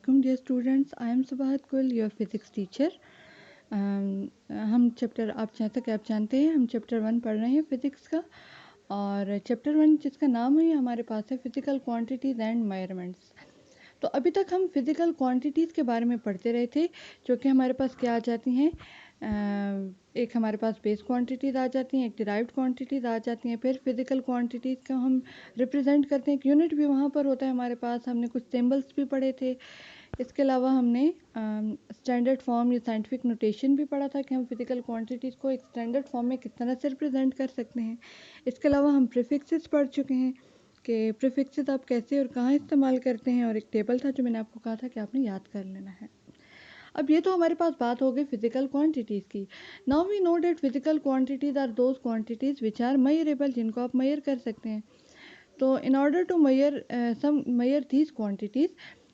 Assalamualaikum dear students. I am Sabahat Kul, your physics teacher. हम chapter आप जैसा कि आप जानते हैं हम चैप्टर 1 पढ़ रहे हैं फिज़िक्स का। और चैप्टर 1 जिसका नाम है हमारे पास है फिज़िकल क्वांटिटीज़ एंड मेजरमेंट्स। तो अभी तक हम फिज़िकल क्वांटिटीज़ के बारे में पढ़ते रहे थे, जो कि हमारे पास क्या आ जाती हैं, एक हमारे पास बेस क्वांटिटीज़ आ जाती हैं, एक डिराइव्ड क्वांटिटीज़ आ जाती हैं। फिर फिज़िकल क्वांटिटीज़ को हम रिप्रेजेंट करते हैं, एक यूनिट भी वहाँ पर होता है हमारे पास। हमने कुछ सिंबल्स भी पढ़े थे। इसके अलावा हमने स्टैंडर्ड फॉर्म या साइंटिफिक नोटेशन भी पढ़ा था कि हम फिज़िकल क्वांटिटीज़ को एक स्टैंडर्ड फॉर्म में किस तरह से रिप्रेजेंट कर सकते हैं। इसके अलावा हम प्रीफिक्सेस पढ़ चुके हैं कि प्रीफिक्सेस आप कैसे और कहाँ इस्तेमाल करते हैं, और एक टेबल था जो मैंने आपको कहा था कि आपने याद कर लेना है। अब ये तो हमारे पास बात हो गई फिजिकल क्वांटिटीज़ की। Now we know that physical quantities are those quantities which are measurable, जिनको आप मेजर कर सकते हैं। तो in order to measure these quantities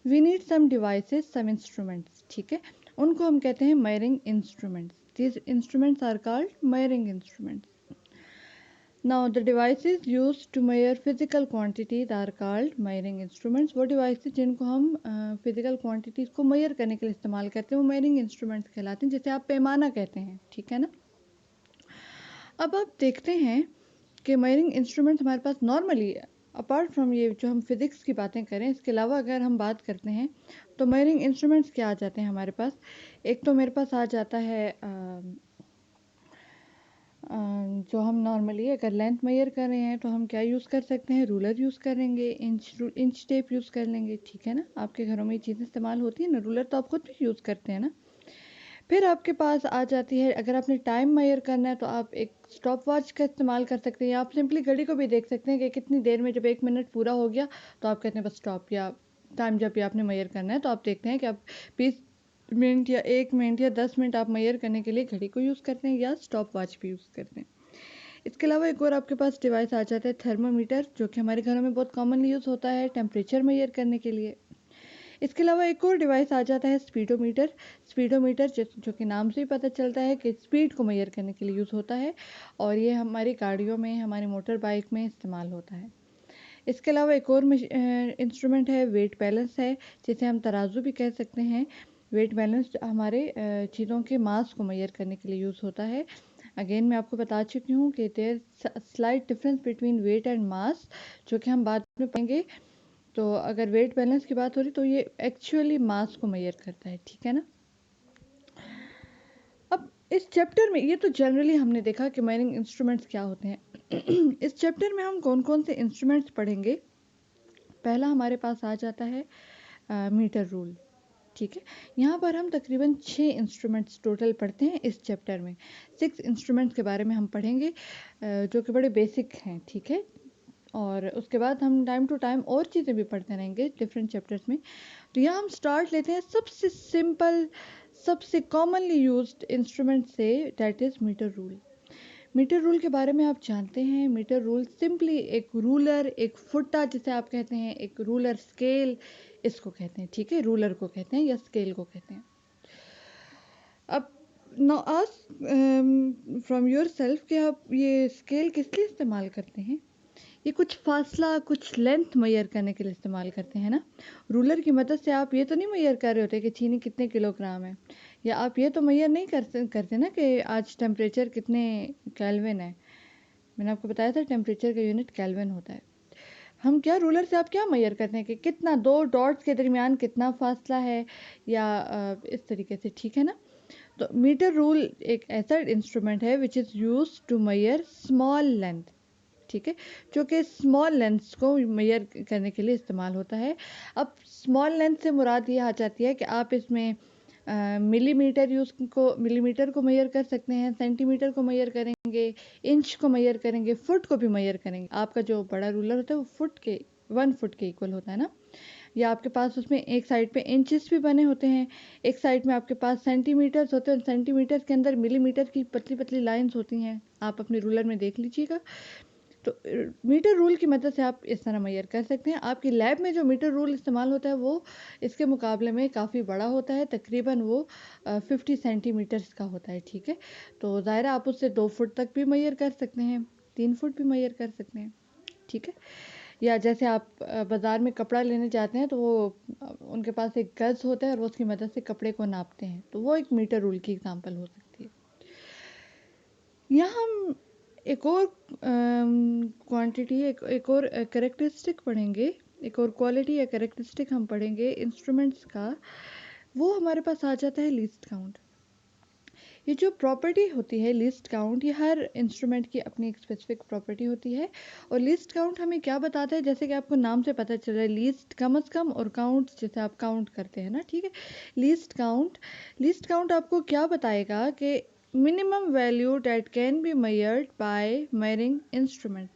we need some devices, some instruments. ठीक है, उनको हम कहते हैं measuring instruments. These instruments are called measuring instruments. Now the devices used to measure physical quantities are called measuring instruments. वो devices जिनको हम physical quantities को measure करने के लिए इस्तेमाल करते हैं वो measuring instruments कहलाते हैं, जिसे आप पैमाना कहते हैं। ठीक है ना। अब आप देखते हैं कि measuring instruments हमारे पास नॉर्मली अपार्ट फ्रॉम ये जो हम फिज़िक्स की बातें करें, इसके अलावा अगर हम बात करते हैं तो measuring instruments क्या आ जाते हैं हमारे पास। एक तो मेरे पास आ जाता है जो हम नॉर्मली अगर लेंथ मेजर कर रहे हैं तो हम क्या यूज़ कर सकते हैं, रूलर यूज़ करेंगे, इंच टेप यूज़ कर लेंगे। ठीक है ना, आपके घरों में ये चीज़ें इस्तेमाल होती है ना, रूलर तो आप खुद भी यूज़ करते हैं ना। फिर आपके पास आ जाती है, अगर आपने टाइम मेजर करना है तो आप एक स्टॉप वॉच का इस्तेमाल कर सकते हैं, या आप सिंपली घड़ी को भी देख सकते हैं कि कितनी देर में, जब 1 मिनट पूरा हो गया तो आप कहते हैं बस स्टॉप। या टाइम जब भी आपने मेजर करना है तो आप देखते हैं कि आप 20 मिनट या 1 मिनट या 10 मिनट आप मेजर करने के लिए घड़ी को यूज़ करते हैं या स्टॉप वॉच भी यूज़ करते हैं। इसके अलावा एक और आपके पास डिवाइस आ जाता है थर्मामीटर, जो कि हमारे घरों में बहुत कॉमनली यूज़ होता है टेम्परेचर मेजर करने के लिए। इसके अलावा एक और डिवाइस आ जाता है स्पीडोमीटर। स्पीडोमीटर जो कि नाम से ही पता चलता है कि स्पीड को मेजर करने के लिए यूज़ होता है, और ये हमारी गाड़ियों में, हमारी मोटर बाइक में इस्तेमाल होता है। इसके अलावा एक और इंस्ट्रूमेंट है वेट बैलेंस है, जिसे हम तराजू भी कह सकते हैं। वेट बैलेंस हमारे चीज़ों के मास को मेजर करने के लिए यूज़ होता है। अगेन मैं आपको बता चुकी हूँ कि there slight difference between weight and mass, जो कि हम बाद में पढ़ेंगे। तो अगर वेट बैलेंस की बात हो रही तो ये एक्चुअली मास को मेजर करता है। ठीक है ना। अब इस चैप्टर में ये तो जनरली हमने देखा कि मेजरिंग इंस्ट्रूमेंट्स क्या होते हैं। इस चैप्टर में हम कौन कौन से इंस्ट्रूमेंट्स पढ़ेंगे। पहला हमारे पास आ जाता है मीटर रूल। ठीक है, यहाँ पर हम तकरीबन 6 इंस्ट्रूमेंट्स टोटल पढ़ते हैं इस चैप्टर में। 6 इंस्ट्रूमेंट्स के बारे में हम पढ़ेंगे जो कि बड़े बेसिक हैं। ठीक है, और उसके बाद हम टाइम टू टाइम और चीज़ें भी पढ़ते रहेंगे डिफरेंट चैप्टर्स में। तो यहाँ हम स्टार्ट लेते हैं सबसे सिंपल, सबसे कॉमनली यूज्ड इंस्ट्रूमेंट से, that is metre rule. Metre rule के बारे में आप जानते हैं, मीटर रूल सिंपली एक रूलर, एक फुट्टा जिसे आप कहते हैं, एक रूलर स्केल इसको कहते हैं। ठीक है, रूलर को कहते हैं या स्केल को कहते हैं। अब now ask from your self कि आप ये स्केल किस लिए इस्तेमाल करते हैं। ये कुछ फासला, कुछ लेंथ मेजर करने के लिए इस्तेमाल करते हैं ना। रूलर की मदद से आप ये तो नहीं मेजर कर रहे होते कि चीनी कितने किलोग्राम है, या आप ये तो मेजर नहीं करते ना कि आज टेम्परेचर कितने केल्विन है। मैंने आपको बताया था टेम्परेचर का यूनिट केल्विन होता है। हम क्या, रूलर से आप क्या मेजर करते हैं कि कितना दो डॉट्स के दरमियान कितना फासला है, या इस तरीके से। ठीक है ना। तो मीटर रूल एक ऐसा इंस्ट्रूमेंट है which is use to measure small length. ठीक है, जो कि स्मॉल लेंथ्स को मेजर करने के लिए इस्तेमाल होता है। अब स्मॉल लेंथ से मुराद ये आ जाती है कि आप इसमें मिलीमीटर को मेजर कर सकते हैं, सेंटीमीटर को मेजर करेंगे, इंच को मेजर करेंगे, फुट को भी मेजर करेंगे। आपका जो बड़ा रूलर होता है वो 1 फुट के इक्वल होता है ना। या आपके पास उसमें एक साइड पे इंचेस भी बने होते हैं, एक साइड में आपके पास सेंटीमीटर्स होते हैं, सेंटीमीटर के अंदर मिलीमीटर की पतली पतली लाइंस होती हैं। आप अपने रूलर में देख लीजिएगा। तो मीटर रूल की मदद से आप इस तरह मेजर कर सकते हैं। आपकी लैब में जो मीटर रूल इस्तेमाल होता है वो इसके मुकाबले में काफ़ी बड़ा होता है, तकरीबन वो 50 सेंटीमीटर्स का होता है। ठीक है, तो ज़ाहिर आप उससे 2 फुट तक भी मेजर कर सकते हैं, 3 फुट भी मेजर कर सकते हैं। ठीक है, या जैसे आप बाज़ार में कपड़ा लेने जाते हैं तो वो उनके पास एक गज़ होता है और वो उसकी मदद से कपड़े को नापते हैं, तो वो एक मीटर रूल की एग्जांपल हो सकती है। यहाँ हम एक और क्वांटिटी एक और कैरेक्टरिस्टिक पढ़ेंगे, एक और क्वालिटी या कैरेक्टरिस्टिक हम पढ़ेंगे इंस्ट्रूमेंट्स का। वो हमारे पास आ जाता है लीस्ट काउंट। ये जो प्रॉपर्टी होती है लीस्ट काउंट, ये हर इंस्ट्रूमेंट की अपनी एक स्पेसिफिक प्रॉपर्टी होती है। और लीस्ट काउंट हमें क्या बताता है, जैसे कि आपको नाम से पता चल रहा है, लीस्ट कम से कम, और काउंट जैसे आप काउंट करते हैं ना, ठीक है। लीस्ट काउंट आपको क्या बताएगा कि minimum value that can be measured by measuring instrument.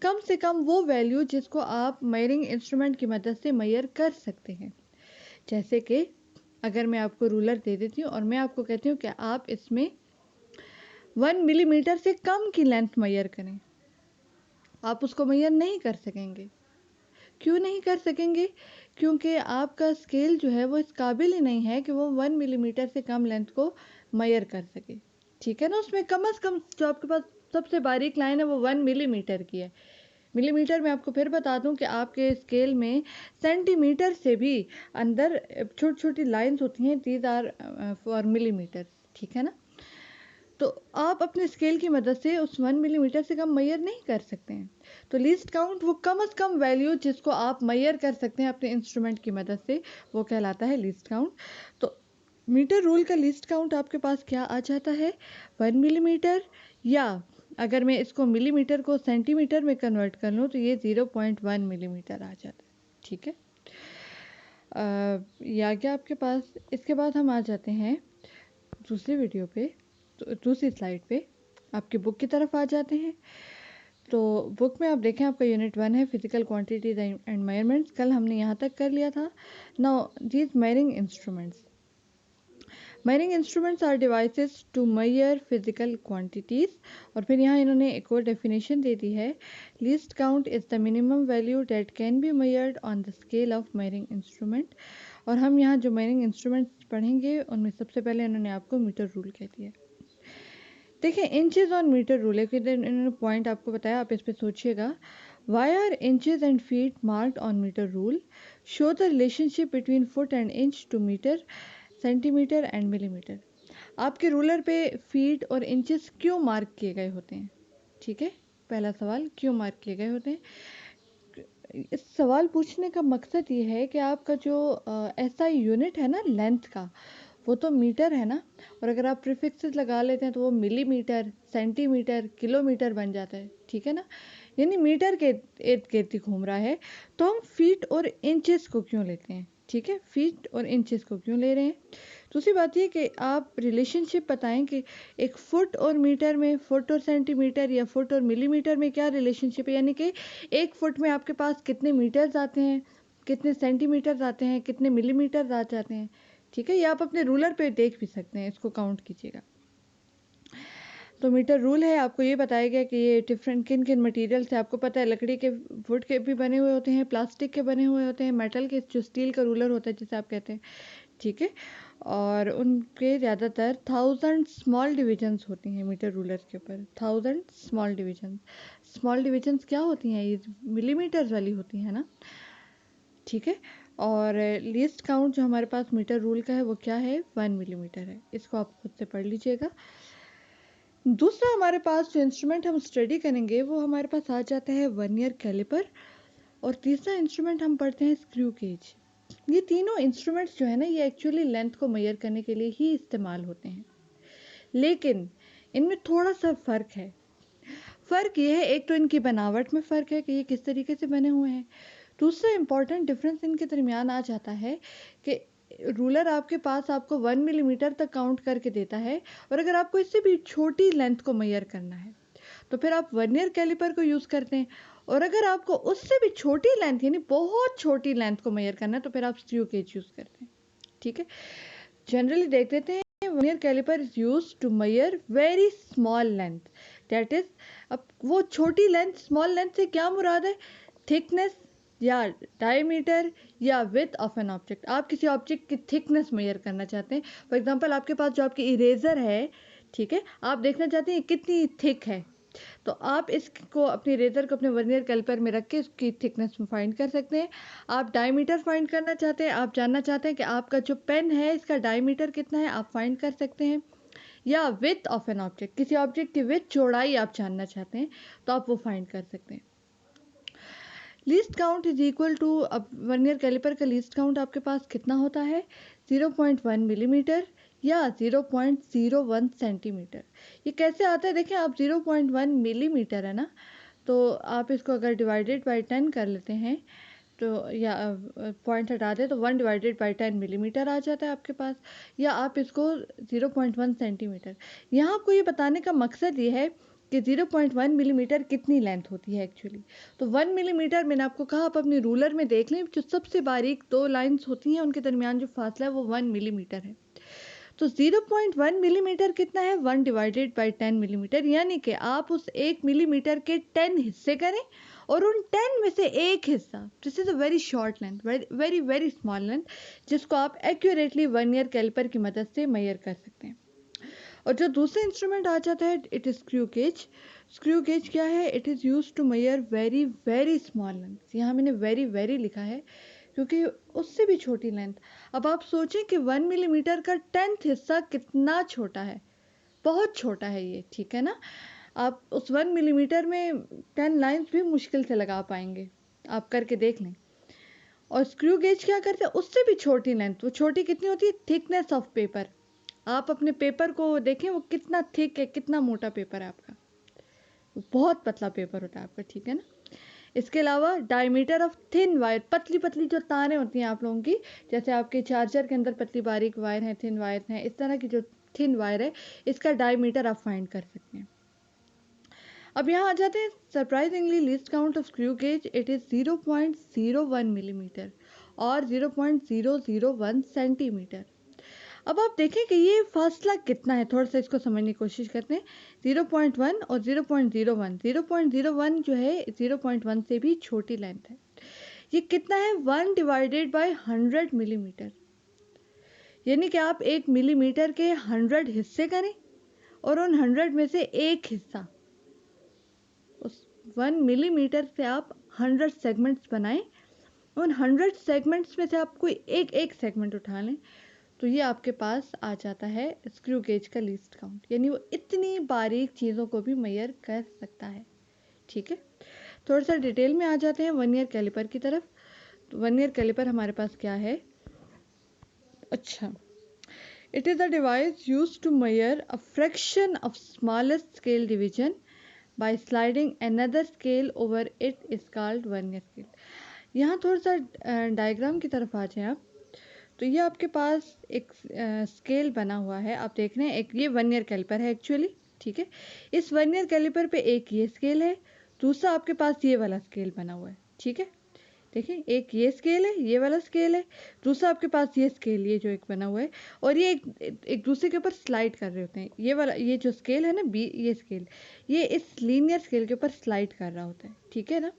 कम से कम वो वैल्यू जिसको आप मेजरिंग इंस्ट्रूमेंट की मदद से मेजर कर सकते हैं। जैसे कि अगर मैं आपको रूलर दे देती हूँ और मैं आपको कहती हूँ कि आप इसमें 1 मिलीमीटर से कम की लेंथ मेजर करें, आप उसको मेजर नहीं कर सकेंगे। क्यों नहीं कर सकेंगे? क्योंकि आपका स्केल जो है वो इस काबिल ही नहीं है कि वो 1 मिलीमीटर से कम लेंथ को मेजर कर सके, ठीक है ना। उसमें कम से कम जो आपके पास सबसे बारीक लाइन है वो 1 मिलीमीटर की है। मिलीमीटर में आपको फिर बता दूं कि आपके स्केल में सेंटीमीटर से भी अंदर छोटी छोटी लाइंस होती हैं, दीज आर फॉर मिलीमीटर, ठीक है ना। तो आप अपने स्केल की मदद से उस 1 मिलीमीटर से कम मेजर नहीं कर सकते हैं। तो लीस्ट काउंट वो कम से कम वैल्यू जिसको आप मेजर कर सकते हैं अपने इंस्ट्रूमेंट की मदद से, वो कहलाता है लीस्ट काउंट। तो मीटर रूल का लीस्ट काउंट आपके पास क्या आ जाता है, 1 मिलीमीटर, या अगर मैं इसको मिलीमीटर को सेंटीमीटर में कन्वर्ट कर लूँ तो ये 0.1 मिलीमीटर आ जाता है, ठीक है। या क्या आपके पास, इसके बाद हम आ जाते हैं दूसरी वीडियो पे, तो दूसरी स्लाइड पे आपकी बुक की तरफ आ जाते हैं। तो बुक में आप देखें आपका यूनिट 1 है फिजिकल क्वांटिटीज एंड मेजरमेंट्स। कल हमने यहाँ तक कर लिया था। Now these measuring instruments, measuring instruments are devices to measure physical quantities. और फिर यहाँ इन्होंने एक और डेफिनेशन दे दी है, least count is the minimum value that can be measured on the scale of measuring instrument. और हम यहाँ जो मेजरिंग इंस्ट्रूमेंट्स पढ़ेंगे उनमें सबसे पहले इन्होंने आपको मीटर रूल कह दिया। देखिए इंचेस ऑन मीटर रूल है, फिर इन्होंने पॉइंट आपको बताया, आप इस पर सोचिएगा। Why are inches and feet marked on metre rule, show the relationship between foot and inch to metre, centimetre and millimetre. आपके रूलर पे फीट और इंचेस क्यों मार्क किए गए होते हैं, ठीक है। पहला सवाल, क्यों मार्क किए गए होते हैं। इस सवाल पूछने का मकसद ये है कि आपका जो ऐसा यूनिट है ना लेंथ का, वो तो मीटर है ना, और अगर आप प्रीफिक्सेस लगा लेते हैं तो वो मिलीमीटर, सेंटीमीटर, किलोमीटर बन जाता है, ठीक है ना। यानी मीटर के इर्द गिर्द घूम रहा है। तो हम फीट और इंचेस को क्यों लेते हैं, ठीक है, फीट और इंचेस को क्यों ले रहे हैं। दूसरी बात ये कि आप रिलेशनशिप बताएं कि एक फुट और मीटर में, फुट और सेंटीमीटर या फुट और मिलीमीटर में क्या रिलेशनशिप है। यानी कि एक फुट में आपके पास कितने मीटर्स आते हैं, कितने सेंटीमीटर्स आते हैं, कितने मिलीमीटर्स आ जाते हैं, ठीक है। ये आप अपने रूलर पे देख भी सकते हैं, इसको काउंट कीजिएगा। तो मीटर रूल है, आपको ये बताया गया कि ये डिफरेंट किन किन मटेरियल से, आपको पता है लकड़ी के, वुड के भी बने हुए होते हैं, प्लास्टिक के बने हुए होते हैं, मेटल के, जो स्टील का रूलर होता है जिसे आप कहते हैं, ठीक है। और उनके ज़्यादातर 1000 स्मॉल डिविजन्स होती हैं मीटर रूलर के ऊपर, 1000 स्मॉल डिविजन्स। स्मॉल डिविजन्स क्या होती हैं, ये मिलीमीटर्स वाली होती हैं ना, ठीक है। और लीस्ट काउंट जो हमारे पास मीटर रूल का है वो क्या है, 1 मिलीमीटर है। इसको आप खुद से पढ़ लीजिएगा। दूसरा हमारे पास जो इंस्ट्रूमेंट हम स्टडी करेंगे वो हमारे पास आ जाता है वर्नियर कैलिपर। और तीसरा इंस्ट्रूमेंट हम पढ़ते हैं स्क्रू गेज। ये तीनों इंस्ट्रूमेंट्स जो है ना, ये एक्चुअली लेंथ को मेजर करने के लिए ही इस्तेमाल होते हैं, लेकिन इनमें थोड़ा सा फ़र्क है। फ़र्क ये है, एक तो इनकी बनावट में फ़र्क है कि ये किस तरीके से बने हुए हैं। दूसरा इम्पॉर्टेंट डिफरेंस इनके दरमियान आ जाता है कि रूलर आपके पास आपको 1 मिलीमीटर तक काउंट करके देता है, और अगर आपको इससे भी छोटी लेंथ को मेजर करना है तो फिर आप वर्नियर कैलिपर को यूज़ करते हैं। और अगर आपको उससे भी छोटी लेंथ, यानी बहुत छोटी लेंथ को मेजर करना है, तो फिर आप स्क्रू गेज यूज़ करते हैं, ठीक है। जनरली देख लेते हैं, vernier caliper is use to measure very small length, that is, अब वो छोटी लेंथ, स्मॉल लेंथ से क्या मुराद है, थिकनेस या डायमीटर या विड्थ ऑफ एन ऑब्जेक्ट। आप किसी ऑब्जेक्ट की थिकनेस मेजर करना चाहते हैं। फॉर एग्जांपल आपके पास जो आपकी इरेजर है, ठीक है, आप देखना चाहते हैं कितनी थिक है, तो आप इसको अपनी रेज़र को अपने वर्नियर कैलिपर में रख के इसकी थिकनेस में फाइंड कर सकते हैं। आप डायमीटर फाइंड करना चाहते हैं, आप जानना चाहते हैं कि आपका जो पेन है इसका डायमीटर कितना है, आप फाइंड कर सकते हैं। या विड्थ ऑफ एन ऑब्जेक्ट, किसी ऑब्जेक्ट की विड्थ चौड़ाई आप जानना चाहते हैं तो आप वो फाइंड कर सकते हैं। Least count is equal to, अब वर्नियर कैलिपर का लीस्ट काउंट आपके पास कितना होता है, 0.1 मिलीमीटर या 0.01 सेंटीमीटर। ये कैसे आता है, देखिए आप 0.1 मिलीमीटर है ना, तो आप इसको अगर डिवाइडेड बाई 10 कर लेते हैं तो या पॉइंट हटा दें तो 1 डिवाइडेड बाई 10 मिलीमीटर आ जाता है आपके पास, या आप इसको 0.1 सेंटीमीटर। यहाँ आपको ये बताने का मकसद ये है कि 0.1 मिलीमीटर कितनी लेंथ होती है एक्चुअली। तो 1 मिलीमीटर मैंने आपको कहा, आप अपने रूलर में देख लें, जो सबसे बारीक 2 लाइन्स होती हैं उनके दरमियान जो फासला है वो 1 मिलीमीटर है। तो 0.1 मिलीमीटर कितना है, 1 डिवाइडेड बाई 10 मिलीमीटर, यानी कि आप उस 1 मिलीमीटर के 10 हिस्से करें और उन 10 में से एक हिस्सा, this is a very short length, very very small length, जिसको आप एक्यूरेटली वर्नियर कैलिपर की मदद से मेजर कर सकते हैं। और जो दूसरा इंस्ट्रूमेंट आ जाता है, it is screw gauge. Screw gauge क्या है, it is use to measure very very small length. यहाँ मैंने वेरी वेरी लिखा है क्योंकि उससे भी छोटी लेंथ। अब आप सोचें कि 1 मिलीमीटर का 10th हिस्सा कितना छोटा है, बहुत छोटा है ये, ठीक है ना। आप उस 1 मिलीमीटर में 10 लाइन्स भी मुश्किल से लगा पाएंगे, आप करके देख लें। और स्क्रू गेज क्या करते हैं, उससे भी छोटी लेंथ, वो छोटी कितनी होती है, थिकनेस ऑफ पेपर। आप अपने पेपर को देखें वो कितना थिक है, कितना मोटा पेपर है आपका, बहुत पतला पेपर होता है आपका, ठीक है ना। इसके अलावा डायमीटर ऑफ थिन वायर, पतली पतली जो तारें होती हैं आप लोगों की, जैसे आपके चार्जर के अंदर पतली बारीक वायर हैं, थिन वायर हैं, इस तरह की जो थिन वायर है, इसका डायमीटर आप फाइंड कर सकते हैं। अब यहाँ आ जाते हैं surprisingly least count of screw gauge, it is 0.01 millimetre और 0.001 सेंटीमीटर। अब आप देखें कि ये फासला कितना है, थोड़ा सा इसको समझने की कोशिश करते हैं। 0.1 और 0.01, 0.01 जो है 0.1 से भी छोटी लेंथ है। ये कितना है, 1 डिवाइडेड बाई 100 मिलीमीटर, यानी कि आप 1 मिलीमीटर के 100 हिस्से करें और उन 100 में से एक हिस्सा, उस 1 मिलीमीटर से आप 100 सेगमेंट्स बनाएं, उन 100 सेगमेंट्स में से आप कोई एक एक सेगमेंट उठा लें, तो ये आपके पास आ जाता है स्क्रू गेज का लीस्ट काउंट, यानी वो इतनी बारीक चीज़ों को भी मेजर कर सकता है, ठीक है। थोड़ा सा डिटेल में आ जाते हैं वर्नियर कैलिपर की तरफ। तो वर्नियर कैलिपर हमारे पास क्या है, अच्छा, it is a device use to measure a fraction of smallest scale division by sliding another scale over it is called vernier scale. यहाँ थोड़ा सा डायग्राम की तरफ आ जाए आप, तो ये आपके पास एक स्केल बना हुआ है, आप देख रहे हैं, एक ये वर्नियर कैलिपर है एक्चुअली, ठीक है। इस वर्नियर कैलिपर पे एक ये स्केल है, दूसरा आपके पास ये वाला स्केल बना हुआ है, ठीक है। देखिए, एक ये स्केल है, ये वाला स्केल है, दूसरा आपके पास ये स्केल, ये जो एक बना हुआ है, और ये एक दूसरे के ऊपर स्लाइड कर रहे होते हैं। ये वाला, ये जो स्केल है ना, बी, ये स्केल, ये इस लीनियर स्केल के ऊपर स्लाइड कर रहा होता है, ठीक है ना।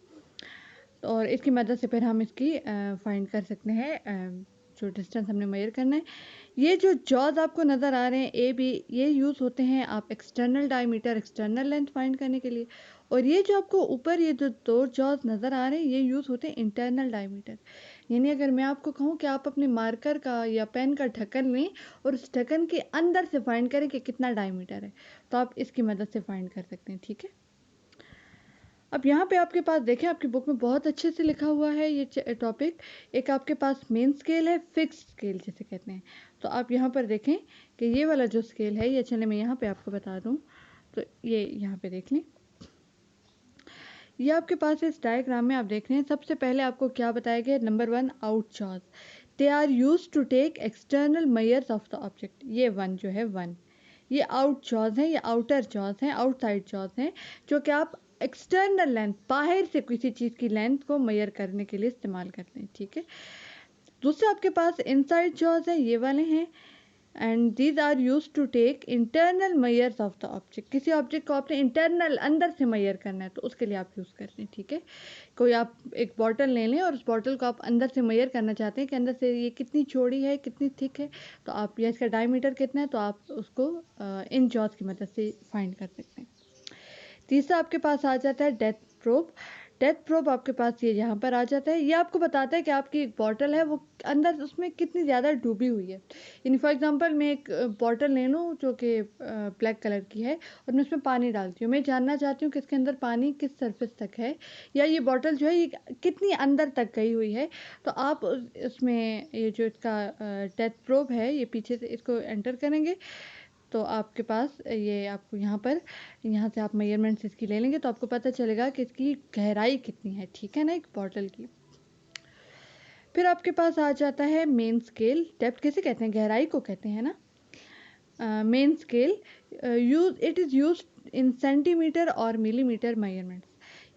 और इसकी मदद से फिर हम इसकी फाइंड कर सकते हैं जो डिस्टेंस हमने मेजर करना है। ये जो जॉज आपको नज़र आ रहे हैं ए बी, ये यूज़ होते हैं आप external diameter, external length find करने के लिए। और ये जो आपको ऊपर ये जो दो जॉज नज़र आ रहे हैं, ये यूज़ होते हैं इंटरनल डायमीटर। यानी अगर मैं आपको कहूँ कि आप अपने मार्कर का या पेन का ढक्कन लें और उस ढक्कन के अंदर से फाइंड करें कि कितना डायमीटर है, तो आप इसकी मदद से फाइंड कर सकते हैं, ठीक है। अब यहाँ पे आपके पास देखें, आपकी बुक में बहुत अच्छे से लिखा हुआ है ये टॉपिक। एक आपके पास मेन स्केल है, फिक्स स्केल जिसे कहते हैं। तो आप यहाँ पर देखें कि ये वाला जो स्केल है, ये चले मैं यहाँ पे आपको बता दूँ, तो ये यहाँ पे देख लें, ये आपके पास इस डायग्राम में आप देख रहे हैं। सबसे पहले आपको क्या बताया गया, number 1 out jaws, they are use to take external measures of the object. ये 1 जो है 1, ये आउट जॉज हैं, ये आउटर जॉज हैं, आउटसाइड जॉज हैं, जो कि आप एक्सटर्नल लेंथ, बाहर से किसी चीज़ की लेंथ को मेजर करने के लिए इस्तेमाल करते हैं, ठीक है। दूसरे आपके पास इनसाइड जॉज हैं, ये वाले हैं, and these are use to take internal measures of the object. किसी ऑब्जेक्ट को आपने इंटरनल अंदर से मेजर करना है तो उसके लिए आप यूज़ करते हैं, ठीक है। कोई आप एक बॉटल ले लें और उस बॉटल को आप अंदर से मेजर करना चाहते हैं कि अंदर से ये कितनी चौड़ी है, कितनी थिक है, तो आप, या इसका डायमीटर कितना है, तो आप उसको इन जॉज की मदद से फाइंड कर सकते हैं। तीसरा आपके पास आ जाता है डेप्थ प्रोब। डेप्थ प्रोब आपके पास ये यहाँ पर आ जाता है। ये आपको बताता है कि आपकी एक बॉटल है वो अंदर उसमें कितनी ज़्यादा डूबी हुई है। यानी फॉर एग्जांपल मैं एक बॉटल ले लूँ जो कि ब्लैक कलर की है और मैं उसमें पानी डालती हूँ। मैं जानना चाहती हूँ कि इसके अंदर पानी किस सरफेस तक है या ये बॉटल जो है ये कितनी अंदर तक गई हुई है। तो आप इसमें ये जो इसका डेप्थ प्रोब है ये पीछे से इसको एंटर करेंगे तो आपके पास ये आपको यहाँ से आप मेजरमेंट्स इसकी ले लेंगे तो आपको पता चलेगा कि इसकी गहराई कितनी है, ठीक है ना, एक बॉटल की। फिर आपके पास आ जाता है मेन स्केल। डेप्थ किसे कहते हैं? गहराई को कहते हैं ना। Main scale it is use in centimetre और मिलीमीटर मेजरमेंट्स।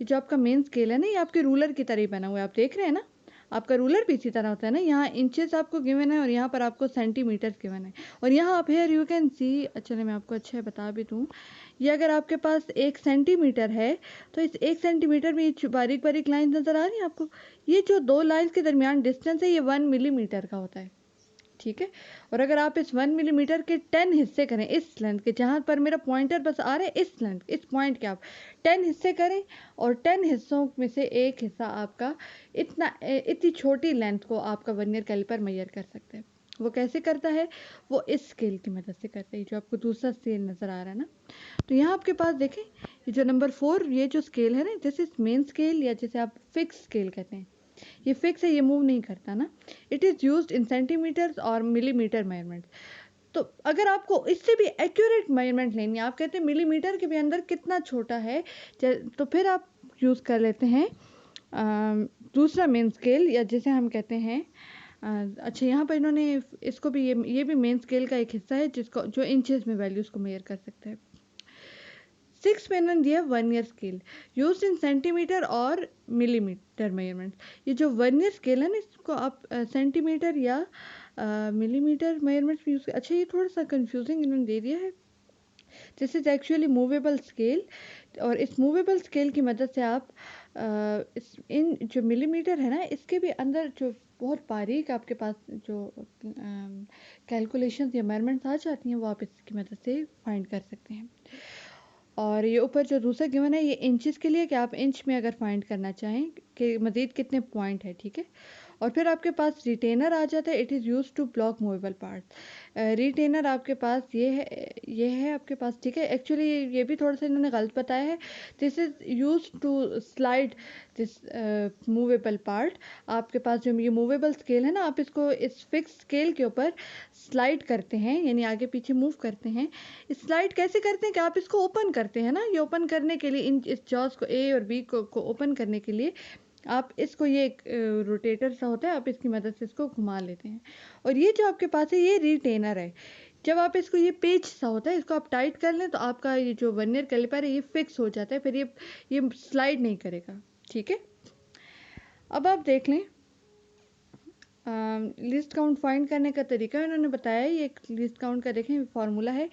ये जो आपका मेन स्केल है ना ये आपके रूलर की तरह ही बना हुआ है, आप देख रहे हैं ना, आपका रूलर भी इसी तरह होता है ना। यहाँ इंचेस आपको गिवन है और यहाँ पर आपको सेंटीमीटर गिवन है। और यहाँ आप हेयर यू कैन सी, चलिए मैं आपको अच्छा बता भी दूँ, ये अगर आपके पास 1 सेंटीमीटर है तो इस 1 सेंटीमीटर में ये बारीक बारीक लाइन नज़र आ रही है आपको, ये जो दो लाइन्स के दरमियान डिस्टेंस है ये 1 मिलीमीटर का होता है, ठीक है। और अगर आप इस 1 मिलीमीटर के 10 हिस्से करें इस लेंथ के, जहाँ पर मेरा पॉइंटर बस आ रहा है इस लेंथ, इस पॉइंट के आप 10 हिस्से करें और 10 हिस्सों में से एक हिस्सा आपका इतनी छोटी लेंथ को आपका वर्नियर कैलिपर मेजर कर सकते हैं। वो कैसे करता है? वो इस स्केल की मदद से करता है, जो आपको दूसरा स्केल नज़र आ रहा है ना। तो यहाँ आपके पास देखें ये जो नंबर 4 ये जो स्केल है ना, जैसे मेन स्केल या जैसे आप फिक्स स्केल कहते हैं, ये फिक्स है, ये मूव नहीं करता ना। It is used in centimetres और मिलीमीटर मेजरमेंट। तो अगर आपको इससे भी एक्यूरेट मेजरमेंट लेनी है, आप कहते हैं मिलीमीटर के भी अंदर कितना छोटा है, तो फिर आप यूज़ कर लेते हैं दूसरा मेन स्केल या जिसे हम कहते हैं अच्छा यहाँ पर इन्होंने इसको भी ये भी मेन स्केल का एक हिस्सा है जिसको जो इंचेस में वैल्यूज़ को मेजर कर सकता है। 6 मेजरमेंट दिया vernier scale use in centimetre और मिलीमीटर मेजरमेंट। ये जो वर्नियर स्केल है ना इसको आप सेंटीमीटर या मिलीमीटर मेजरमेंट यूज। अच्छा ये थोड़ा सा कंफ्यूजिंग इन्होंने दे दिया है। This is actually movable scale और इस मूवेबल स्केल की मदद से आप इन जो मिलीमीटर है ना इसके भी अंदर जो बहुत बारीक आपके पास जो कैलकुलेशंस या मेजरमेंट्स आ जाती हैं वो आप इसकी मदद से फाइंड कर सकते हैं। और ये ऊपर जो दूसरा गिवन है ये इंचेस के लिए कि आप इंच में अगर फाइंड करना चाहें कि मज़ीद कितने पॉइंट है, ठीक है। और फिर आपके पास रिटेनर आ जाता है। It is use to block movable part. Retainer आपके पास ये है आपके पास, ठीक है। एक्चुअली ये भी थोड़ा सा इन्होंने गलत बताया है। This is use to slide this movable part. आपके पास जो ये मूवेबल स्केल है ना आप इसको इस फिक्स स्केल के ऊपर स्लाइड करते हैं यानी आगे पीछे मूव करते हैं। स्लाइड कैसे करते हैं कि आप इसको ओपन करते हैं ना, ये ओपन करने के लिए इस जॉज को ए और बी को ओपन करने के लिए आप इसको ये एक रोटेटर सा होता है, आप इसकी मदद से इसको घुमा लेते हैं। और ये जो आपके पास है ये रिटेनर है। जब आप इसको ये पेच सा होता है इसको आप टाइट कर लें तो आपका ये जो वर्नियर कैलिपर है ये फिक्स हो जाता है, फिर ये स्लाइड नहीं करेगा, ठीक है। अब आप देख लें लिस्ट काउंट फाइंड करने का तरीका इन्होंने बताया है। ये एक लिस्ट काउंट का देखें फार्मूला है।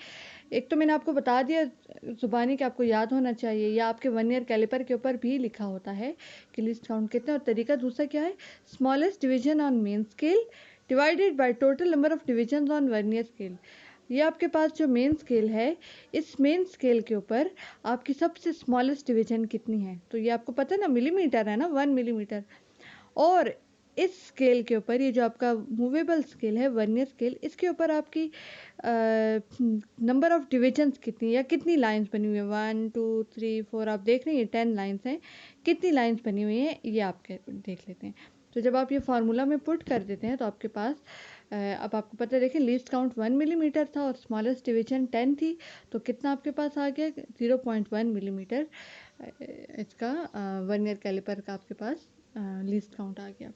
एक तो मैंने आपको बता दिया ज़ुबानी कि आपको याद होना चाहिए या आपके वर्नियर कैलिपर के ऊपर भी लिखा होता है कि लिस्ट काउंट कितना। और तरीका दूसरा क्या है? Smallest division on main scale divided by total number of division on vernier scale. ये आपके पास जो मेन स्केल है इस मेन स्केल के ऊपर आपकी सबसे स्मॉलेस्ट डिवीजन कितनी है, तो ये आपको पता है ना मिलीमीटर है ना, 1 मिलीमीटर। और इस स्केल के ऊपर ये जो आपका मूवेबल स्केल है वर्नियर स्केल, इसके ऊपर आपकी नंबर ऑफ डिविजन्स कितनी या कितनी लाइंस बनी हुई है, 1 2 3 4 आप देख रहे हैं ये 10 लाइंस हैं, कितनी लाइंस बनी हुई हैं ये आप देख लेते हैं। तो जब आप ये फार्मूला में पुट कर देते हैं तो आपके पास अब आपको पता है देखें लीस्ट काउंट 1 मिलीमीटर था और स्मॉलेस्ट डिवीजन 10 थी, तो कितना आपके पास आ गया 0.1 मिलीमीटर इसका वर्नियर कैलिपर का आपके पास लीस्ट काउंट आ गया।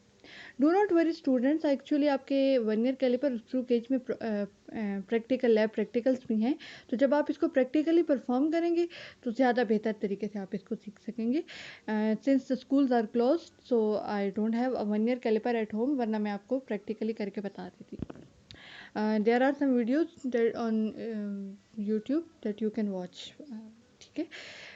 Do not worry students, actually आपके वर्नियर कैलिपर थ्रू गेज में प्रैक्टिकल लैब प्रैक्टिकल्स भी हैं, तो जब आप इसको प्रैक्टिकली परफॉर्म करेंगे तो ज़्यादा बेहतर तरीके से आप इसको सीख सकेंगे। Since the schools are close so I don't have a vernier caliper at home, वरना मैं आपको प्रैक्टिकली करके बता देती। There are some videos on YouTube that you can watch, ठीक है।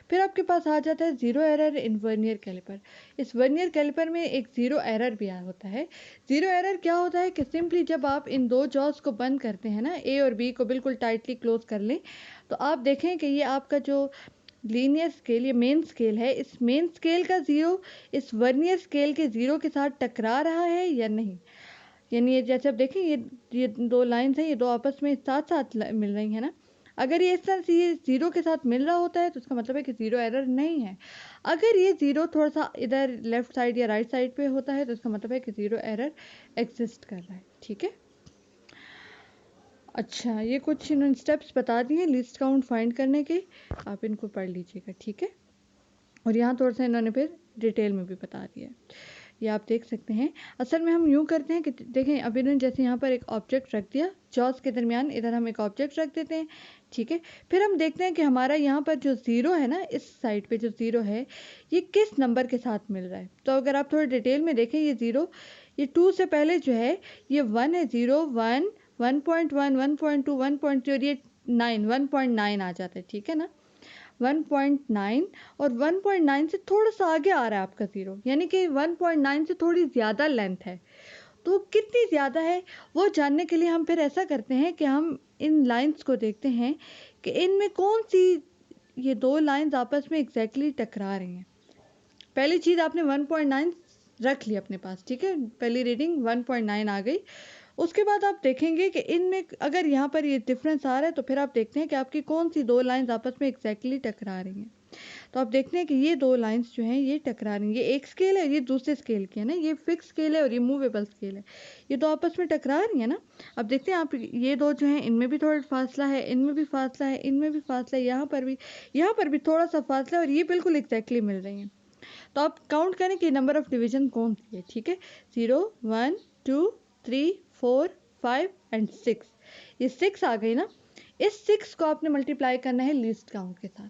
फिर आपके पास आ जाता है zero error in vernier caliper. इस वर्नियर कैलिपर में एक ज़ीरो एरर भी होता है। ज़ीरो एरर क्या होता है कि सिंपली जब आप इन दो जॉज को बंद करते हैं ना, ए और बी को बिल्कुल टाइटली क्लोज कर लें, तो आप देखें कि ये आपका जो लीनियर स्केल, ये मेन स्केल है, इस मेन स्केल का ज़ीरो इस वर्नियर स्केल के ज़ीरो के साथ टकरा रहा है या नहीं। यानी ये जैसे आप देखें, ये दो लाइंस हैं, ये दो आपस में साथ साथ मिल रही है ना। अगर ये इस तरह से ये ज़ीरो के साथ मिल रहा होता है तो उसका मतलब है कि ज़ीरो एरर नहीं है। अगर ये ज़ीरो थोड़ा सा इधर लेफ्ट साइड या राइट साइड पे होता है तो इसका मतलब है कि ज़ीरो एरर एग्जिस्ट कर रहा है। ठीक है, अच्छा, ये कुछ इन्होंने स्टेप्स बता दिए लीस्ट काउंट फाइंड करने के, आप इनको पढ़ लीजिएगा। ठीक है, और यहाँ थोड़ा सा इन्होंने फिर डिटेल में भी बता दिया है, ये आप देख सकते हैं। असल में हम यूँ करते हैं कि देखें, अब इन्होंने जैसे यहाँ पर एक ऑब्जेक्ट रख दिया, जॉस के दरमियान इधर हम एक ऑब्जेक्ट रख देते हैं। ठीक है, फिर हम देखते हैं कि हमारा यहाँ पर जो ज़ीरो है ना, इस साइड पे जो ज़ीरो है ये किस नंबर के साथ मिल रहा है। तो अगर आप थोड़ा डिटेल में देखें, ये ज़ीरो, ये 2 से पहले जो है ये 1 है, 0 1 1.1 1.2 1.3 और ये 9 1.9 आ जाता है। ठीक है ना, 1.9 और 1.9 से थोड़ा सा आगे आ रहा है आपका ज़ीरो, यानी कि 1.9 से थोड़ी ज़्यादा लेंथ है। तो कितनी ज़्यादा है वो जानने के लिए हम फिर ऐसा करते हैं कि हम इन लाइंस को देखते हैं कि इनमें कौन सी ये दो लाइंस आपस में एग्जैक्टली टकरा रही हैं। पहली चीज़, आपने 1.9 रख लिया अपने पास। ठीक है, पहली रीडिंग 1.9 आ गई। उसके बाद आप देखेंगे कि इनमें अगर यहाँ पर ये डिफरेंस आ रहा है तो फिर आप देखते हैं कि आपकी कौन सी दो लाइंस आपस में एग्जैक्टली टकरा रही हैं। तो आप देखते हैं कि ये दो लाइंस जो हैं ये टकरा रही हैं। ये एक स्केल है, ये दूसरे स्केल की है ना, ये फिक्स स्केल है और ये मूवेबल स्केल है। ये दो आपस में टकरा रही है ना। अब देखते हैं आप, ये दो जो हैं इनमें भी थोड़ा फासला है, इनमें भी फासला है, इनमें भी फासला है, यहाँ पर भी थोड़ा सा फासला है और ये बिल्कुल एग्जैक्टली मिल रही हैं। तो आप काउंट करें कि नंबर ऑफ डिवीजन कौन सी है। ठीक है, 0 1 2 3 4 5 एंड 6, ये 6 आ गई ना। इस 6 को आपने मल्टीप्लाई करना है लीस्ट काउंट के साथ।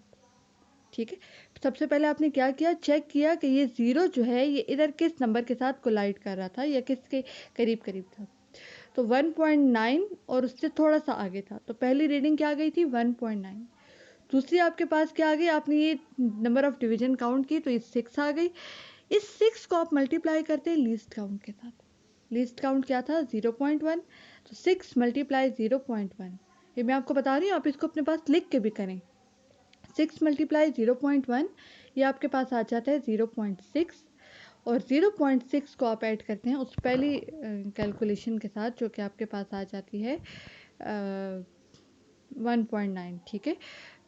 ठीक है, सबसे पहले आपने क्या किया, चेक किया कि ये ज़ीरो जो है ये इधर किस नंबर के साथ कोलाइड कर रहा था या किसके करीब करीब था। तो 1.9 और उससे थोड़ा सा आगे था, तो पहली रीडिंग क्या आ गई थी, 1.9। दूसरी आपके पास क्या आ गई, आपने ये नंबर ऑफ डिवीजन काउंट की तो ये 6 आ गई। इस 6 को आप मल्टीप्लाई करते हैं लीस्ट काउंट के साथ। लीस्ट काउंट क्या था, 0.1, तो 6 मल्टीप्लाई 0.1, ये मैं आपको बता रही हूँ, आप इसको अपने पास लिख के भी करें। 6 मल्टीप्लाई 0.1, ये आपके पास आ जाता है 0.6, और 0.6 को आप ऐड करते हैं उस पहली कैलकुलेशन के साथ जो कि आपके पास आ जाती है 1.9। ठीक है,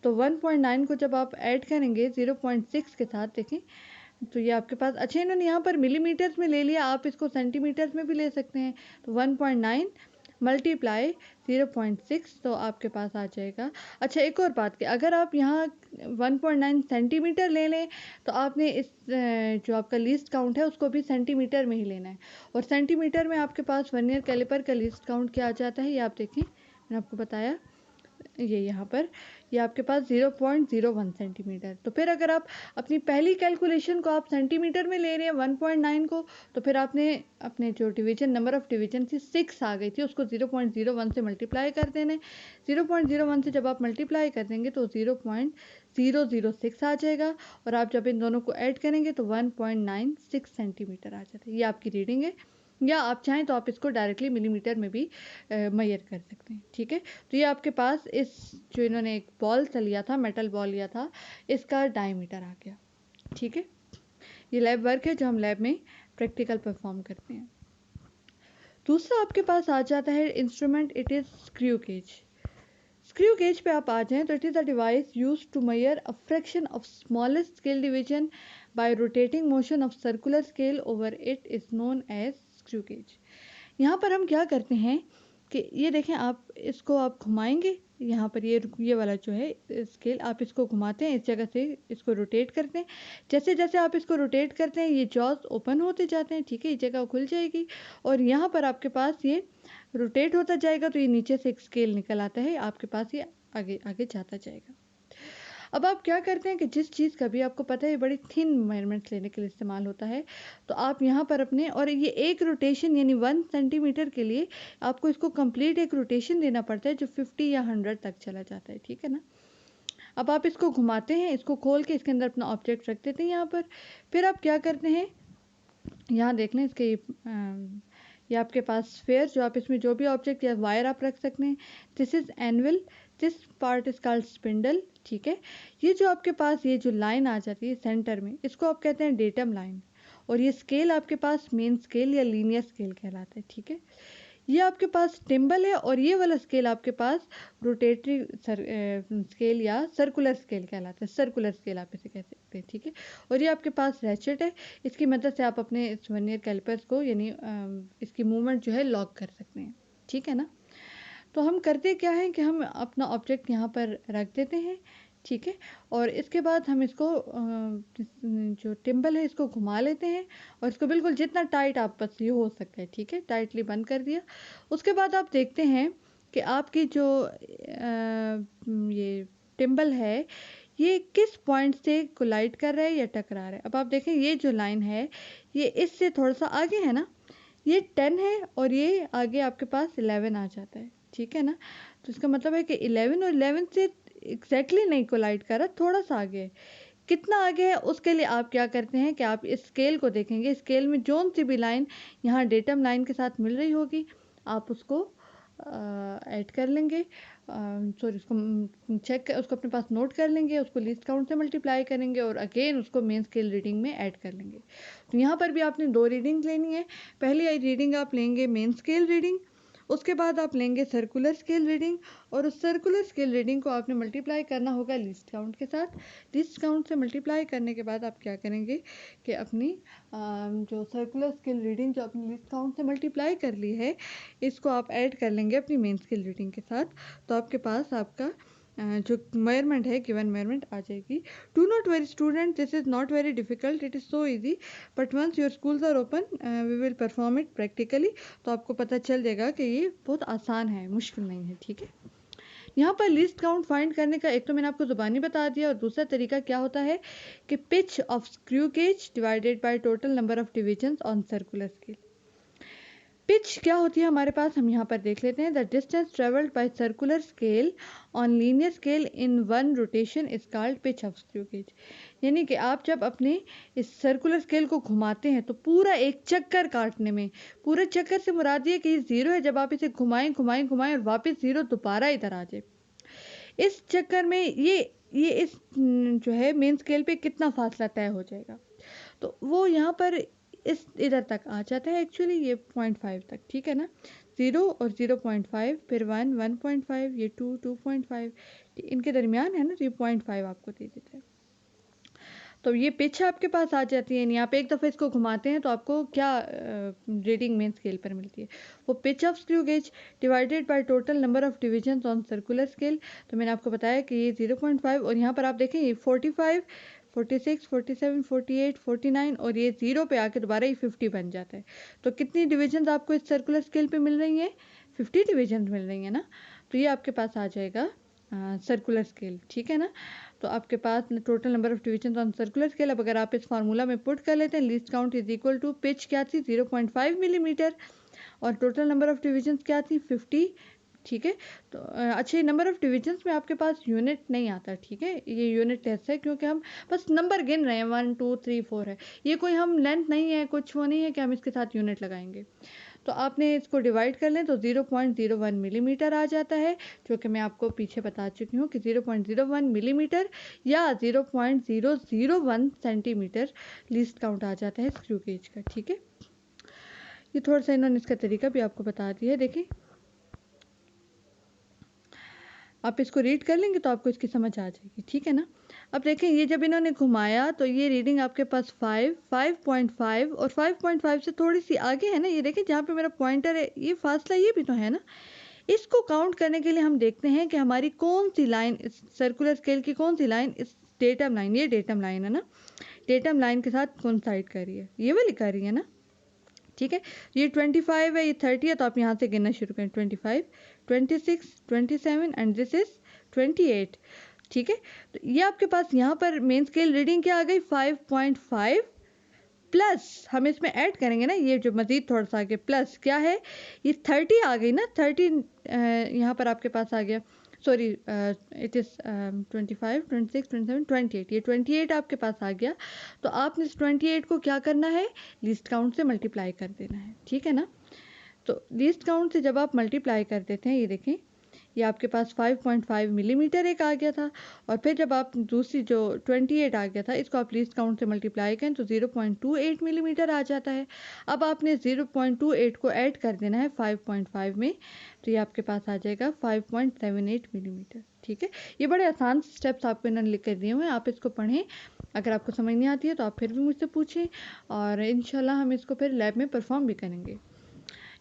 तो 1.9 को जब आप ऐड करेंगे 0.6 के साथ, देखें तो ये आपके पास, अच्छा इन्होंने यहाँ पर मिलीमीटर्स में ले लिया, आप इसको सेंटीमीटर्स में भी ले सकते हैं। तो 1.9 मल्टीप्लाई 0.6, तो आपके पास आ जाएगा। अच्छा, एक और बात कि अगर आप यहाँ 1.9 सेंटीमीटर ले लें तो आपने इस जो आपका लीस्ट काउंट है उसको भी सेंटीमीटर में ही लेना है, और सेंटीमीटर में आपके पास वर्नियर कैलिपर का लीस्ट काउंट क्या आ जाता है, ये आप देखें, मैंने आपको बताया ये यहाँ पर, ये आपके पास 0.01 सेंटीमीटर। तो फिर अगर आप अपनी पहली कैलकुलेशन को आप सेंटीमीटर में ले रहे हैं 1.9 को, तो फिर आपने अपने जो डिवीजन नंबर ऑफ डिवीजन थी 6 आ गई थी, उसको 0.01 से मल्टीप्लाई कर देना। 0.01 से जब आप मल्टीप्लाई कर देंगे तो 0.006 आ जाएगा, और आप जब इन दोनों को ऐड करेंगे तो 1.96 सेंटीमीटर आ जाता है। ये आपकी रीडिंग है, या आप चाहें तो आप इसको डायरेक्टली मिलीमीटर में भी मेजर कर सकते हैं। ठीक है, तो ये आपके पास इस जो इन्होंने एक बॉल सा लिया था, मेटल बॉल लिया था, इसका डायमीटर आ गया। ठीक है, ये लैब वर्क है जो हम लैब में प्रैक्टिकल परफॉर्म करते हैं। दूसरा आपके पास आ जाता है instrument, it is screw gauge. Screw gauge पे आप आ जाएं तो it is a device use to measure a fraction of smallest scale division by rotating motion of circular scale over it is known as screw gauge. यहाँ पर हम क्या करते हैं कि ये देखें, आप इसको आप घुमाएंगे, यहाँ पर ये वाला जो है स्केल, आप इसको घुमाते हैं, इस जगह से इसको रोटेट करते हैं। जैसे जैसे आप इसको रोटेट करते हैं ये जॉज ओपन होते जाते हैं। ठीक है, ये जगह खुल जाएगी और यहाँ पर आपके पास ये रोटेट होता जाएगा, तो ये नीचे से एक स्केल निकल आता है आपके पास, ये आगे आगे जाता जाएगा। अब आप क्या करते हैं कि जिस चीज़ का भी आपको पता है ये बड़ी थिन मेजरमेंट्स लेने के लिए इस्तेमाल होता है, तो आप यहाँ पर अपने, और ये एक रोटेशन यानी 1 सेंटीमीटर के लिए आपको इसको कंप्लीट एक रोटेशन देना पड़ता है जो 50 या 100 तक चला जाता है। ठीक है ना, अब आप इसको घुमाते हैं, इसको खोल के इसके अंदर अपना ऑब्जेक्ट रख देते हैं यहाँ पर। फिर आप क्या करते हैं, यहाँ देख लें इसके ये आपके पास स्फेयर, जो आप इसमें जो भी ऑब्जेक्ट या वायर आप रख सकते हैं। This is anvil, this part is called spindle. ठीक है। ये जो आपके पास ये जो लाइन आ जाती है सेंटर में, इसको आप कहते हैं डेटम लाइन, और ये स्केल आपके पास मेन स्केल या लीनियर स्केल कहलाता है, ठीक है। ये आपके पास टिम्बल है, और ये वाला स्केल आपके पास रोटेटरी स्केल या सर्कुलर स्केल कहलाता है, सर्कुलर स्केल आप इसे कह सकते हैं, ठीक है। और ये आपके पास रैचेट है, इसकी मदद से आप अपने इस वर्नियर कैलिपर्स को यानी इसकी मूवमेंट जो है लॉक कर सकते हैं, ठीक है ना। तो हम करते क्या है कि हम अपना ऑब्जेक्ट यहाँ पर रख देते हैं, ठीक है, और इसके बाद हम इसको जो टिम्बल है इसको घुमा लेते हैं, और इसको बिल्कुल जितना टाइट आप बस ये हो सकता है, ठीक है, टाइटली बंद कर दिया। उसके बाद आप देखते हैं कि आपकी जो ये टिम्बल है ये किस पॉइंट से कोलाइड कर रहा है या टकरा रहा है। अब आप देखें ये जो लाइन है ये इससे थोड़ा सा आगे है ना, ये 10 है और ये आगे आपके पास 11 आ जाता है, ठीक है ना। तो इसका मतलब है कि 11 और 11 से एग्जैक्टली नहीं कोलाइड कर रहा, थोड़ा सा आगे है। कितना आगे है उसके लिए आप क्या करते हैं कि आप इस स्केल को देखेंगे, स्केल में जोन सी भी लाइन यहाँ डेटम लाइन के साथ मिल रही होगी आप उसको ऐड कर लेंगे, सॉरी उसको चेक उसको अपने पास नोट कर लेंगे, उसको लीस्ट काउंट से मल्टीप्लाई करेंगे और अगेन उसको मेन स्केल रीडिंग में ऐड कर लेंगे। तो यहाँ पर भी आपने 2 रीडिंग लेनी है। पहली रीडिंग आप लेंगे मेन स्केल रीडिंग, उसके बाद आप लेंगे सर्कुलर स्केल रीडिंग, और उस सर्कुलर स्केल रीडिंग को आपने मल्टीप्लाई करना होगा लीस्ट काउंट के साथ। लीस्ट काउंट से मल्टीप्लाई करने के बाद आप क्या करेंगे कि अपनी जो सर्कुलर स्केल रीडिंग जो अपनी लीस्ट काउंट से मल्टीप्लाई कर ली है इसको आप ऐड कर लेंगे अपनी मेन स्केल रीडिंग के साथ। तो आपके पास आपका जो मेजरमेंट है गिवन मेजरमेंट आ जाएगी। Do not worry student, this is not very difficult, it is so easy, but once your schools are open we will perform it practically. तो आपको पता चल जाएगा कि ये बहुत आसान है, मुश्किल नहीं है, ठीक है। यहाँ पर लिस्ट काउंट फाइंड करने का एक तो मैंने आपको ज़ुबानी बता दिया, और दूसरा तरीका क्या होता है कि pitch of screw gauge divided by total number of divisions on circular scale. Pitch क्या होती है हमारे पास, हम यहाँ पर देख लेते हैं। The distance travelled by circular scale on linear scale in one rotation is called pitch of screw gauge. यानी कि आप जब अपने इस सर्कुलर स्केल को घुमाते हैं तो पूरा एक चक्कर काटने में, पूरे चक्कर से मुराद ये कि ये ज़ीरो है, जब आप इसे घुमाएं घुमाएं घुमाएं और वापस ज़ीरो दोबारा इधर आ जाए, इस चक्कर में ये इस जो है मेन स्केल पे कितना फासला तय हो जाएगा, तो वो यहाँ पर इस इधर तक आ जाता है एक्चुअली, ये 0.5 तक, ठीक है ना। 0 और 0.5, फिर 1, 1.5, ये 2, 2.5, इनके दरमियान है ना, तो ये 0.5 आपको दे देता है। तो ये पिच आपके पास आ जाती है, यहाँ पे एक दफ़ा इसको घुमाते हैं तो आपको क्या रीडिंग मेन स्केल पर मिलती है, वो pitch of screw gauge divided by total number of divisions on circular scale. तो मैंने आपको बताया कि ये 0.5, और यहाँ पर आप देखें ये 45, 46, 47, 48, 49, और ये 0 पे आके दोबारा ये 50 बन जाता है। तो कितनी डिविजन्स आपको इस सर्कुलर स्केल पे मिल रही हैं, 50 डिविजन्स मिल रही हैं ना। तो ये आपके पास आ जाएगा सर्कुलर स्केल, ठीक है ना। तो आपके पास total number of division on circular scale, अब अगर आप इस फार्मूला में पुट कर लेते हैं, least count is equal to pitch क्या थी 0.5 मिलीमीटर, और टोटल नंबर ऑफ डिविजन्स क्या थी 50, ठीक है। तो अच्छा, नंबर ऑफ डिविजन्स में आपके पास यूनिट नहीं आता, ठीक है, ये यूनिट लेस है क्योंकि हम बस नंबर गिन रहे हैं, 1 2 3 4 है, ये कोई हम लेंथ नहीं है, कुछ वो नहीं है कि हम इसके साथ यूनिट लगाएंगे। तो आपने इसको डिवाइड कर लें तो 0.01 मिलीमीटर आ जाता है, जो कि मैं आपको पीछे बता चुकी हूँ कि 0.01 मिलीमीटर या 0.001 सेंटीमीटर लीस्ट काउंट आ जाता है स्क्रू गेज का, ठीक है। ये थोड़ा सा इन्होंने इसका तरीका भी आपको बता दिया है, देखें आप इसको रीड कर लेंगे तो आपको इसकी समझ आ जाएगी, ठीक है ना। अब देखें ये जब इन्होंने घुमाया तो ये रीडिंग आपके पास 5, 5.5 और 5.5 से थोड़ी सी आगे है ना, ये देखें जहाँ पे मेरा पॉइंटर है, ये फासला ये भी तो है ना। इसको काउंट करने के लिए हम देखते हैं कि हमारी कौन सी लाइन, इस सर्कुलर स्केल की कौन सी लाइन इस डेटम लाइन, ये डेटम लाइन है ना, डेटम लाइन के साथ कोइंसाइड कर रही है, ये वाली कर रही है ना, ठीक है। ये 25 है, ये 30 है, तो आप यहाँ से गिनना शुरू करें, 25, 26, 27 एंड दिस इज 28, ठीक है। तो ये आपके पास यहाँ पर मेन स्केल रीडिंग क्या आ गई 5.5 प्लस हम इसमें ऐड करेंगे ना, ये जो मजीद थोड़ा सा आगे प्लस क्या है, ये 30 आ गई ना, 30 यहाँ पर आपके पास आ गया, सॉरी इट इज़ 25, 26, 27, 28, ये 28 आपके पास आ गया। तो आपने इस 28 को क्या करना है, लीस्ट काउंट से मल्टीप्लाई कर देना है, ठीक है ना। तो लीस्ट काउंट से जब आप मल्टीप्लाई कर देते हैं, ये देखें ये आपके पास 5.5 मिलीमीटर एक आ गया था, और फिर जब आप दूसरी जो 28 आ गया था, इसको आप लीस्ट काउंट से मल्टीप्लाई करें तो 0.28 मिलीमीटर आ जाता है। अब आपने 0.28 को ऐड कर देना है 5.5 में, तो ये आपके पास आ जाएगा 5.78 मिलीमीटर। ठीक है, ये बड़े आसान स्टेप्स आपको इन्होंने लिख कर दिए हुए हैं, आप इसको पढ़ें। अगर आपको समझ नहीं आती है तो आप फिर भी मुझसे पूछें, और इंशाल्लाह हम इसको फिर लैब में परफॉर्म भी करेंगे।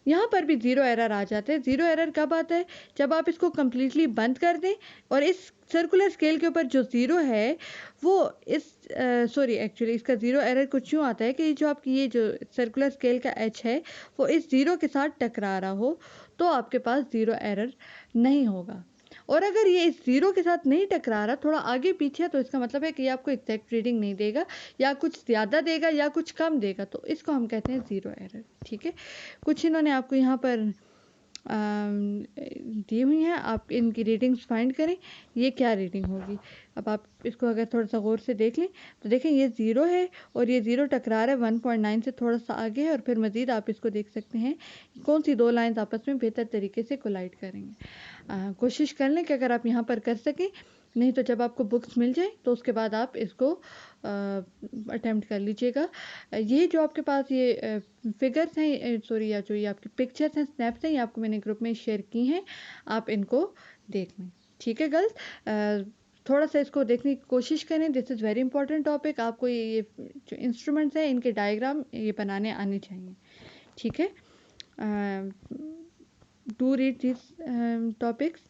यहाँ पर भी ज़ीरो एरर आ जाते हैं। ज़ीरो एरर कब आता है? जब आप इसको कम्प्लीटली बंद कर दें और इस सर्कुलर स्केल के ऊपर जो ज़ीरो है वो इस सॉरी एक्चुअली इसका ज़ीरो एरर कुछ यूँ आता है कि जो आपकी ये जो सर्कुलर स्केल का एच है वो इस ज़ीरो के साथ टकरा रहा हो, तो आपके पास ज़ीरो एरर नहीं होगा। और अगर ये इस ज़ीरो के साथ नहीं टकरा रहा, थोड़ा आगे पीछे है, तो इसका मतलब है कि ये आपको एग्जैक्ट रीडिंग नहीं देगा, या कुछ ज़्यादा देगा या कुछ कम देगा, तो इसको हम कहते हैं ज़ीरो एरर। ठीक है, कुछ इन्होंने आपको यहाँ पर दी हुई हैं, आप इनकी रीडिंग्स फाइंड करें, ये क्या रीडिंग होगी। अब आप इसको अगर थोड़ा सा गौर से देख लें तो देखें ये ज़ीरो है और ये ज़ीरो टकरा रहा है 1.9 से थोड़ा सा आगे है, और फिर मज़ीद आप इसको देख सकते हैं कौन सी दो लाइंस आपस में बेहतर तरीके से कोलाइड करेंगे। कोशिश कर लें कि अगर आप यहाँ पर कर सकें, नहीं तो जब आपको बुक्स मिल जाए तो उसके बाद आप इसको अटेम्प्ट कर लीजिएगा। ये जो आपके पास ये फिगर्स हैं, सॉरी, या जो ये आपकी पिक्चर्स हैं, स्नैप्स हैं, ये आपको मैंने ग्रुप में शेयर की हैं, आप इनको देख लें। ठीक है गर्ल्स, थोड़ा सा इसको देखने की कोशिश करें, this is very important topic. आपको ये जो इंस्ट्रूमेंट्स हैं इनके डायग्राम ये बनाने आने चाहिए। ठीक है, do read these topics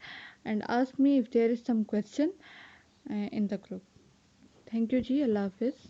and ask me if there is some question in the group. Thank you जी, अल्लाह हाफिज़।